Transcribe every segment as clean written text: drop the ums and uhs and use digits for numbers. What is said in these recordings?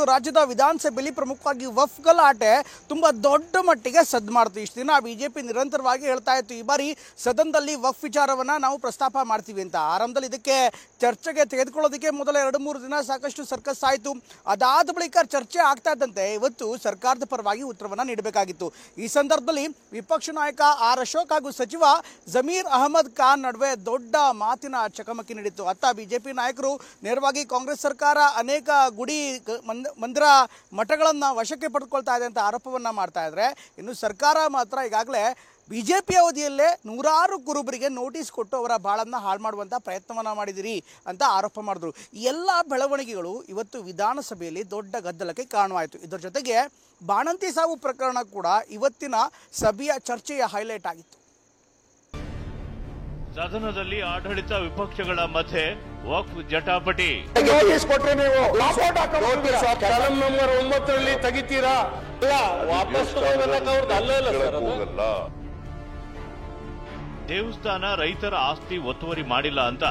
ರಾಜ್ಯದ ವಿಧಾನಸಭೆಯಲ್ಲಿ ಪ್ರಮುಖವಾಗಿ ವಫ್ ಗಲಾಟೆ ತುಂಬ ದೊಡ್ಡ ಮಟ್ಟಿಗೆ ಸದ್ದು ಮಾಡ್ತು. ಇಷ್ಟು ದಿನ ಬಿಜೆಪಿ ನಿರಂತರವಾಗಿ ಹೇಳ್ತಾ ಇತ್ತು ಈ ಬಾರಿ ಸದನದಲ್ಲಿ ವಫ್ ವಿಚಾರವನ್ನು ನಾವು ಪ್ರಸ್ತಾಪ ಮಾಡ್ತೀವಿ ಅಂತ. ಆರಂಭದಲ್ಲಿ ಇದಕ್ಕೆ ಚರ್ಚೆಗೆ ತೆಗೆದುಕೊಳ್ಳೋದಕ್ಕೆ ಮೊದಲ 2-3 ದಿನ ಸಾಕಷ್ಟು ಸರ್ಕಸ್ ಆಯಿತು. ಅದಾದ ಬಳಿಕ ಚರ್ಚೆ ಆಗ್ತಾ ಇದ್ದಂತೆ ಇವತ್ತು ಸರ್ಕಾರದ ಪರವಾಗಿ ಉತ್ತರವನ್ನು ನೀಡಬೇಕಾಗಿತ್ತು. ಈ ಸಂದರ್ಭದಲ್ಲಿ ವಿಪಕ್ಷ ನಾಯಕ ಆರ್ ಅಶೋಕ್ ಹಾಗೂ ಸಚಿವ ಜಮೀರ್ ಅಹಮದ್ ಖಾನ್ ನಡುವೆ ದೊಡ್ಡ ಮಾತಿನ ಚಕಮಕಿ ನಡೆಯಿತು. ಅತ್ತ ಬಿಜೆಪಿ ನಾಯಕರು ನೇರವಾಗಿ ಕಾಂಗ್ರೆಸ್ ಸರ್ಕಾರ ಅನೇಕ ಗುಡಿ ಮಂದಿರ ಮಠಗಳನ್ನು ವಶಕ್ಕೆ ಪಡೆದುಕೊಳ್ತಾ ಇದೆ ಅಂತ ಆರೋಪವನ್ನು ಮಾಡ್ತಾ ಇದ್ದಾರೆ. ಇನ್ನು ಸರ್ಕಾರ ಮಾತ್ರ ಈಗಾಗಲೇ ಬಿಜೆಪಿ ಅವಧಿಯಲ್ಲೇ ನೂರಾರು ಕುರುಬರಿಗೆ ನೋಟಿಸ್ ಕೊಟ್ಟು ಅವರ ಬಾಳನ್ನು ಹಾಳು ಮಾಡುವಂಥ ಪ್ರಯತ್ನವನ್ನು ಮಾಡಿದಿರಿ ಅಂತ ಆರೋಪ ಮಾಡಿದ್ರು. ಎಲ್ಲ ಬೆಳವಣಿಗೆಗಳು ಇವತ್ತು ವಿಧಾನಸಭೆಯಲ್ಲಿ ದೊಡ್ಡ ಗದ್ದಲಕ್ಕೆ ಕಾರಣವಾಯಿತು. ಇದರ ಜೊತೆಗೆ ಬಾಣಂತಿ ಸಾವು ಪ್ರಕರಣ ಕೂಡ ಇವತ್ತಿನ ಸಭೆಯ ಚರ್ಚೆಯ ಹೈಲೈಟ್ ಆಗಿತ್ತು. ಸದನದಲ್ಲಿ ಆಡಳಿತ ವಿಪಕ್ಷಗಳ ಮಧ್ಯೆ ವಕ್ಫ್ ಜಟಾಪಟಿ. ನೋಟಿಸ್ ಕೊಟ್ರೆ ನೀವು ಕಾಲಂ ನಂಬರ್ 9 ತೆಗಿತೀರಾ? ವಾಪಸ್ ದೇವಸ್ಥಾನ ರೈತರ ಆಸ್ತಿ ಒತ್ತುವರಿ ಮಾಡಿಲ್ಲ ಅಂತ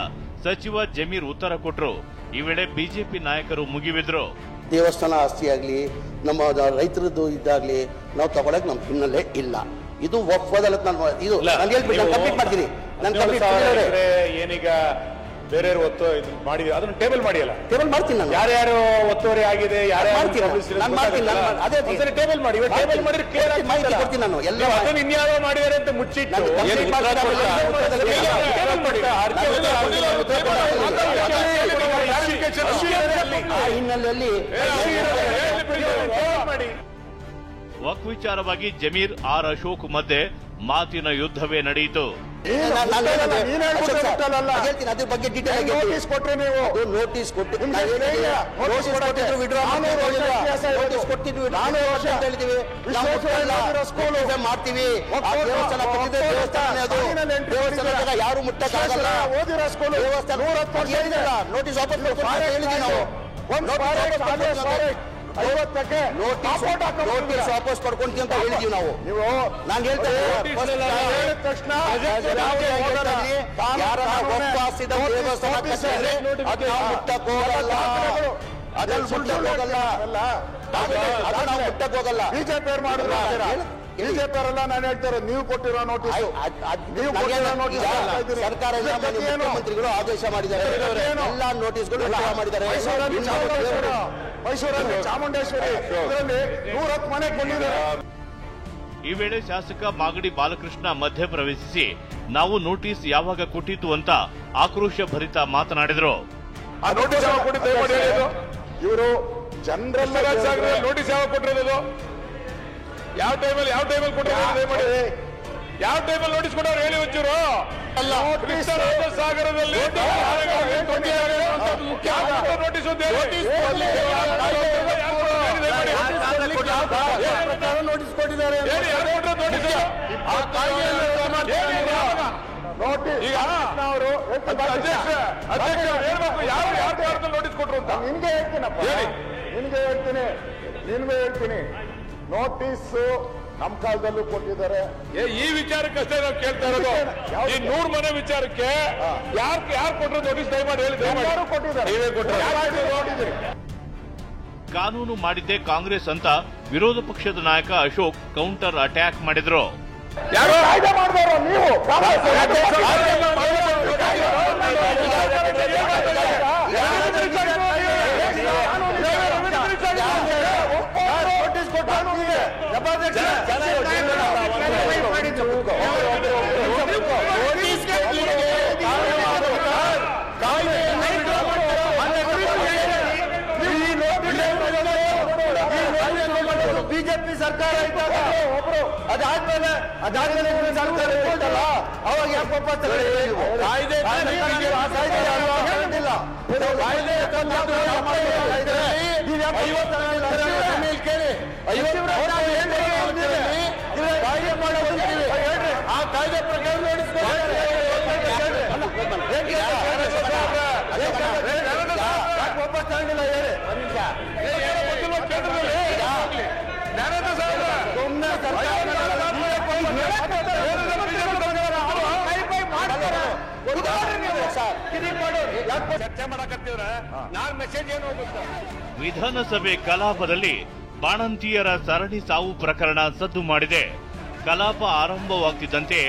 ಸಚಿವ ಜಮೀರ್ ಉತ್ತರ ಕೊಟ್ಟರು. ಈ ವೇಳೆ ಬಿಜೆಪಿ ನಾಯಕರು ಮುಗಿಬಿದ್ರು. ದೇವಸ್ಥಾನ ಆಸ್ತಿ ಆಗಲಿ ನಮ್ಮ ರೈತರದ್ದು ಇದ್ದಾಗಲಿ ನಾವು ತಗೊಳಕ್ ನಮ್ ಹಿನ್ನೆಲೆ ಇಲ್ಲ. ಇದು ವಕ್ಫ್ ಅದಾಲತ್. ನಾನು ಕಂಪ್ಲೀಟ್ ಮಾಡ್ತೀನಿ. ಏನೀಗ ಬೇರೆಯವರು ಒತ್ತು ಮಾಡಿ ಅದನ್ನ ಟೇಬಲ್ ಮಾಡಿಯಲ್ಲ, ಟೇಬಲ್ ಮಾಡ್ತೀನಿ ನಾನು. ಯಾರ್ಯಾರು ಒತ್ತುವರಿ ಆಗಿದೆ ಟೇಬಲ್ ಮಾಡಿ. ಟೇಬಲ್ ಮಾಡಿದ್ರೆ ಕ್ಲಿಯರ್ ಆಗಿ ಮಾಹಿತಿ ಕೊಡ್ತೀನಿ ನಾನು. ಎಲ್ಲ ಅದನ್ನ ಇನ್ಯಾವ ಮಾಡಿದಾರೆ ಅಂತ ಮುಚ್ಚಿಟ್ಟು ಹಿನ್ನೆಲೆಯಲ್ಲಿ ವಕ್ಫ್ ವಿಚಾರವಾಗಿ ಜಮೀರ್ ಆರ್ ಅಶೋಕ್ ಮಧ್ಯೆ ಮಾತಿನ ಯುದ್ಧವೇ ನಡೆಯಿತು. ಅದ್ರ ಬಗ್ಗೆ ಡೀಟೇಲ್ ನೋಟಿಸ್ ಕೊಟ್ರೆ ನೀವು ನೋಟಿಸ್ ಕೊಟ್ಟಿದ್ವಿ ಮಾಡ್ತೀವಿ. ದೇವಸ್ಥಾನ ಯಾರು ಮುಟ್ಟಕ್ಕಾಗಲ್ಲ. ನೋಟಿಸ್ ವಾಪಸ್ ಹೇಳಿದ್ವಿ ನಾವು. ನೋಟಿಸ್ ವಾಪಸ್ ಪಡ್ಕೊಂತೀವಿ ಅಂತ ಹೇಳಿದೀವಿ ನಾವು. ನೀವು ನಾನು ಹೇಳ್ತೇನೆ ಬಿಜೆಪಿ ಅವ್ರು ಮಾಡಿದ್ರು. ಬಿಜೆಪಿ ಅವರೆಲ್ಲ ನಾನು ಹೇಳ್ತಾರೆ ನೀವು ಕೊಟ್ಟಿರೋ ನೋಟಿಸ್ ಸರ್ಕಾರ ಮುಖ್ಯಮಂತ್ರಿಗಳು ಆದೇಶ ಮಾಡಿದ್ದಾರೆ. ಎಲ್ಲ ನೋಟಿಸ್ಗಳು ಮಾಡಿದ್ದಾರೆ. ಮೈಸೂರಲ್ಲಿ ಚಾಮುಂಡೇಶ್ವರಿ ಇದರಲ್ಲಿ 110 ಮನೆ ಕೊಂಡಿದ್ದಾರೆ. ಈ ವೇಳೆ ಶಾಸಕ ಮಾಗಡಿ ಬಾಲಕೃಷ್ಣ ಮಧ್ಯ ಪ್ರವೇಶಿಸಿ ನಾವು ನೋಟಿಸ್ ಯಾವಾಗ ಕೊಟ್ಟಿತ್ತು ಅಂತ ಆಕ್ರೋಶ ಭರಿತ ಮಾತನಾಡಿದರು. ಆ ನೋಟಿಸ್ ಯಾವಾಗ ಕೊಟ್ಟಿದ್ದು? ಇವರು ಜನರಲ್ ನೋಟಿಸ್ ಯಾವಾಗ ಕೊಟ್ಟಿರೋದು? ಯಾವ ಟೈಮಲ್ಲಿ ಕೊಟ್ಟಿರೋದು? ಯಾವ ಟೈಮಲ್ಲಿ ನೋಟಿಸ್ ಕೊಟ್ಟವ್ರು ಹೇಳಿ ಒಂಚೂರು. ಸಾಗರದಲ್ಲಿ ನೋಟಿಸ್ ನೋಟಿಸ್ ಕೊಟ್ಟಿದ್ದಾರೆ. ನೋಟಿಸ್ ಕೊಟ್ರು ಅಂತ ನಿನ್ಗೆ ಹೇಳ್ತೀನಿ. ನೋಟಿಸ್ ನಮ್ಮ ಕಾಲದಲ್ಲೂ ಕೊಟ್ಟಿದ್ದಾರೆ. ಈ ವಿಚಾರಕ್ಕಷ್ಟೇ ನಾವು ಕೇಳ್ತಾ ಇರೋದು. ಈ 100 ಮನೆ ವಿಚಾರಕ್ಕೆ ಯಾರು ಕೊಟ್ಟರು ನೋಟಿಸ್ ದಯಮಾಡಿ ಹೇಳಿ. ಕೊಟ್ಟಿದ್ದಾರೆ. ಕಾನೂನು ಮಾಡಿದ್ದೇ ಕಾಂಗ್ರೆಸ್ ಅಂತ ವಿರೋಧ ಪಕ್ಷದ ನಾಯಕ ಅಶೋಕ್ ಕೌಂಟರ್ ಅಟ್ಯಾಕ್ ಮಾಡಿದ್ರು. ಯಾರು ಕಾಯ್ದೆ ಮಾಡಿದವರು ನೀವು? ಬಿಜೆಪಿ ಸರ್ಕಾರ ಇದ್ದಾಗ ಒಬ್ರು ಅದಾದ್ಮೇಲೆ ಸರ್ಕಾರ ಇರ್ತಲ್ಲ ಅವಾಗ ಯಾಕೆ ವಾಪಸ್ ಕಾಯ್ದೆ ಆ ಕಾಯ್ದೆ ಪ್ರಕಾರ ವಾಪಸ್ ತಗೊಂಡಿಲ್ಲ ಹೇಳಿ. ಚರ್ಚೆ ಮಾಡಕತ್ತಿದ್ರ ನಾನ್ ಮೆಸೇಜ್ ಏನು ಹೋಗುತ್ತೆ? ವಿಧಾನಸಭೆ ಕಲಾಪದಲ್ಲಿ ಬಾಣಂತಿಯರ ಸರಣಿ ಸಾವು ಪ್ರಕರಣ ಸದ್ದು ಮಾಡಿದೆ. ಕಲಾಪ ಆರಂಭವಾಗ್ತಿದ್ದಂತೆ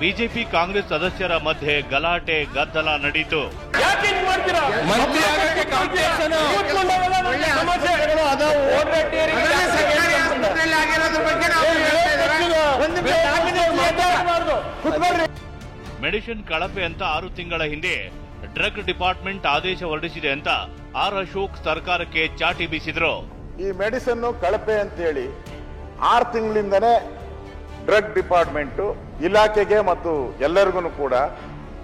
ಬಿಜೆಪಿ ಕಾಂಗ್ರೆಸ್ ಸದಸ್ಯರ ಮಧ್ಯೆ ಗಲಾಟೆ ಗದ್ದಲ ನಡೆಯಿತು. ಮೆಡಿಸಿನ್ ಕಳಪೆ ಅಂತ 6 ತಿಂಗಳ ಹಿಂದೆ ಡ್ರಗ್ ಡಿಪಾರ್ಟ್ಮೆಂಟ್ ಆದೇಶ ಹೊರಡಿಸಿದೆ ಅಂತ ಆರ್ ಅಶೋಕ್ ಸರ್ಕಾರಕ್ಕೆ ಚಾಟಿ ಬೀಸಿದ್ರು. ಈ ಮೆಡಿಸಿನ್ ಕಳಪೆ ಅಂತ ಹೇಳಿ 6 ತಿಂಗಳಿಂದನೇ ಡ್ರಗ್ ಡಿಪಾರ್ಟ್ಮೆಂಟ್ ಇಲಾಖೆಗೆ ಮತ್ತು ಎಲ್ಲರಿಗೂ ಕೂಡ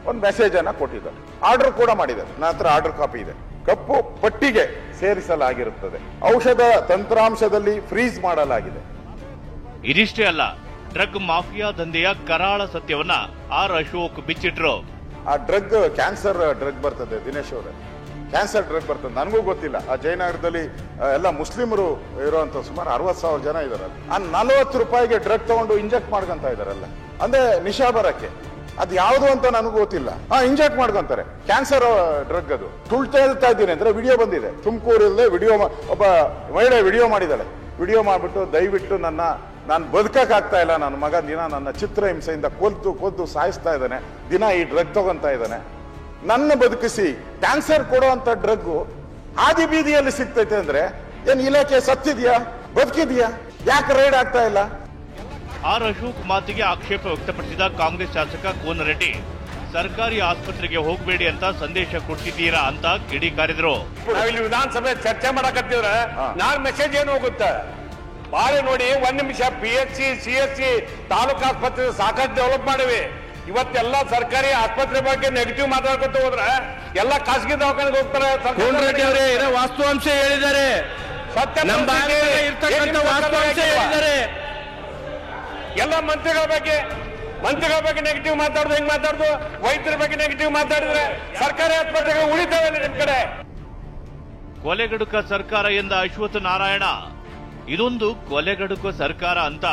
ಒಂದು ಮೆಸೇಜ್ ಅನ್ನ ಕೊಟ್ಟಿದ್ದಾರೆ. ಆರ್ಡರ್ ಕೂಡ ಮಾಡಿದ್ದಾರೆ. ನನ್ನ ಹತ್ರ ಆರ್ಡರ್ ಕಾಪಿ ಇದೆ. ಕಪ್ಪು ಪಟ್ಟಿಗೆ ಸೇರಿಸಲಾಗಿರುತ್ತದೆ. ಔಷಧ ತಂತ್ರಾಂಶದಲ್ಲಿ ಫ್ರೀಸ್ ಮಾಡಲಾಗಿದೆ. ಇದಿಷ್ಟೇ ಅಲ್ಲ, ಡ್ರಗ್ ಮಾಫಿಯಾ ದಂಧೆಯ ಕರಾಳ ಸತ್ಯವನ್ನ ಆರ್ ಅಶೋಕ್ ಬಿಚ್ಚಿಟ್ರು. ಆ ಡ್ರಗ್ ಕ್ಯಾನ್ಸರ್ ಡ್ರಗ್ ಬರ್ತದೆ ದಿನೇಶ್ ಅವರೇ, ಕ್ಯಾನ್ಸರ್ ಡ್ರಗ್ ಬರ್ತದೆ. ನನಗೂ ಗೊತ್ತಿಲ್ಲ. ಆ ಜಯನಗರದಲ್ಲಿ ಎಲ್ಲ ಮುಸ್ಲಿಮರು ಇರುವಂತ ಸುಮಾರು 60,000 ಜನ ಇದಾರೆ. ಆ 40 ರೂಪಾಯಿಗೆ ಡ್ರಗ್ ತಗೊಂಡು ಇಂಜೆಕ್ಟ್ ಮಾಡ್ಕೊಂತ ಇದಾರಲ್ಲ, ಅಂದ್ರೆ ನಿಶಾ ಬರಕ್ಕೆ. ಅದು ಯಾವುದು ಅಂತ ನನಗೂ ಗೊತ್ತಿಲ್ಲ. ಇಂಜೆಕ್ಟ್ ಮಾಡ್ಕೊಂತಾರೆ. ಕ್ಯಾನ್ಸರ್ ಡ್ರಗ್ ಅದು. ಸುಳ್ಳು ಹೇಳ್ತಾ ಇದ್ದೀನಿ ಅಂದ್ರೆ ವಿಡಿಯೋ ಬಂದಿದೆ. ತುಮಕೂರಲ್ಲೇ ವಿಡಿಯೋ, ಒಬ್ಬ ಮಹಿಳೆ ವಿಡಿಯೋ ಮಾಡಿದಾಳೆ. ವಿಡಿಯೋ ಮಾಡ್ಬಿಟ್ಟು ದಯವಿಟ್ಟು ನಾನು ಬದುಕಕ್ಕಾಗ್ತಾ ಇಲ್ಲ, ನನ್ನ ಮಗ ದಿನ ನನ್ನ ಚಿತ್ರಹಿಂಸೆಯಿಂದ ಕೊದ್ದು ಸಾಯಿಸ್ತಾ ಇದ್ದಾನೆ, ದಿನ ಈ ಡ್ರಗ್ ತಗೊಂತಾ ಇದ್ದಾನೆ, ನನ್ನ ಬದುಕಿಸಿ. ಕ್ಯಾನ್ಸರ್ ಕೊಡುವಂತ ಡ್ರಗ್ ಹಾದಿ ಬೀದಿಯಲ್ಲಿ ಸಿಗ್ತೈತೆ ಅಂದ್ರೆ ಏನ್ ಇಲಾಖೆ ಸತ್ತಿದ್ಯಾ, ಬದುಕಿದ್ಯಾ? ಯಾಕೆ ರೈಡ್ ಆಗ್ತಾ ಇಲ್ಲ? ಆರ್ ಅಶೋಕ್ ಮಾತಿಗೆ ಆಕ್ಷೇಪ ವ್ಯಕ್ತಪಡಿಸಿದ ಕಾಂಗ್ರೆಸ್ ಶಾಸಕ ಕೋನರೆಡ್ಡಿ, ಸರ್ಕಾರಿ ಆಸ್ಪತ್ರೆಗೆ ಹೋಗಬೇಡಿ ಅಂತ ಸಂದೇಶ ಕೊಡ್ತಿದ್ದೀರಾ ಅಂತ ಕಿಡಿಕಾರಿದ್ರು. ನಾವಿಲ್ಲಿ ವಿಧಾನಸಭೆ ಚರ್ಚೆ ಮಾಡಕತ್ತಿದ್ರ ನಾನ್ ಮೆಸೇಜ್ ಏನು ಹೋಗುತ್ತೆ? ಬಾಳೆ ನೋಡಿ, 1 ನಿಮಿಷ. PHC CHC ತಾಲೂಕು ಆಸ್ಪತ್ರೆ ಸಾಕಷ್ಟು ಡೆವಲಪ್ ಮಾಡಿವಿ. ಇವತ್ತೆಲ್ಲ ಸರ್ಕಾರಿ ಆಸ್ಪತ್ರೆ ಬಗ್ಗೆ ನೆಗೆಟಿವ್ ಮಾತಾಡ್ಕೊತ ಹೋದ್ರೆ ಎಲ್ಲ ಖಾಸಗಿ ದವಾಖಾನೆಗೆ ಹೋಗ್ತಾರೆ. ವಾಸ್ತವಾಂಶ ಹೇಳಿದ್ದಾರೆ. ಎಲ್ಲ ಮಂತ್ರಿಗಳ ಬಗ್ಗೆ ನೆಗೆಟಿವ್ ಮಾತಾಡುದು, ಹೆಂಗ್ ಮಾತಾಡುದು? ವೈದ್ಯರ ಬಗ್ಗೆ ನೆಗೆಟಿವ್ ಮಾತಾಡಿದ್ರೆ ಸರ್ಕಾರಿ ಆಸ್ಪತ್ರೆಗಳು ಉಳಿತಾವೆ ನಿಮ್ ಕಡೆ. ಕೊಲೆಗಡುಕ ಸರ್ಕಾರ ಎಂದ ಅಶ್ವಥ್ ನಾರಾಯಣ. ಇದೊಂದು ಕೊಲೆಗಡುಕ ಸರ್ಕಾರ ಅಂತ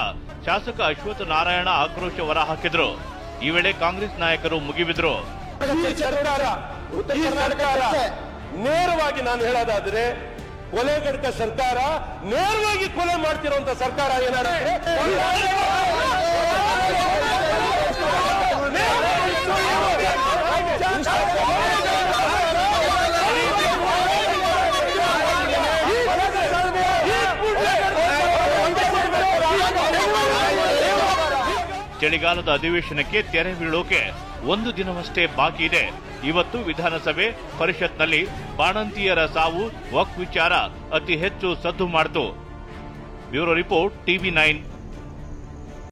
ಶಾಸಕ ಅಶ್ವಥ್ ನಾರಾಯಣ ಆಕ್ರೋಶ ಹೊರಹಾಕಿದ್ರು. ಈ ವೇಳೆ ಕಾಂಗ್ರೆಸ್ ನಾಯಕರು ಮುಗಿಬಿದ್ರು. ನೇರವಾಗಿ ನಾನು ಹೇಳೋದಾದ್ರೆ, ಕೊಲೆಗಡುಕ ಸರ್ಕಾರ, ನೇರವಾಗಿ ಕೊಲೆ ಮಾಡ್ತಿರುವಂತ ಸರ್ಕಾರ ಏನಾದ್ರೆ ಚಳಿಗಾಲದ ಅಧಿವೇಶನಕ್ಕೆ ತೆರೆ ಬೀಳೋಕೆ 1 ದಿನವಷ್ಟೇ ಬಾಕಿ ಇದೆ. ಇವತ್ತು ವಿಧಾನಸಭೆ ಪರಿಷತ್ನಲ್ಲಿ ಬಾಣಂತಿಯರ ಸಾವು ವಕ್ಫ್ ವಿಚಾರ ಅತಿ ಹೆಚ್ಚು ಸದ್ದು ಮಾಡಿತು. Bureau report, TV9.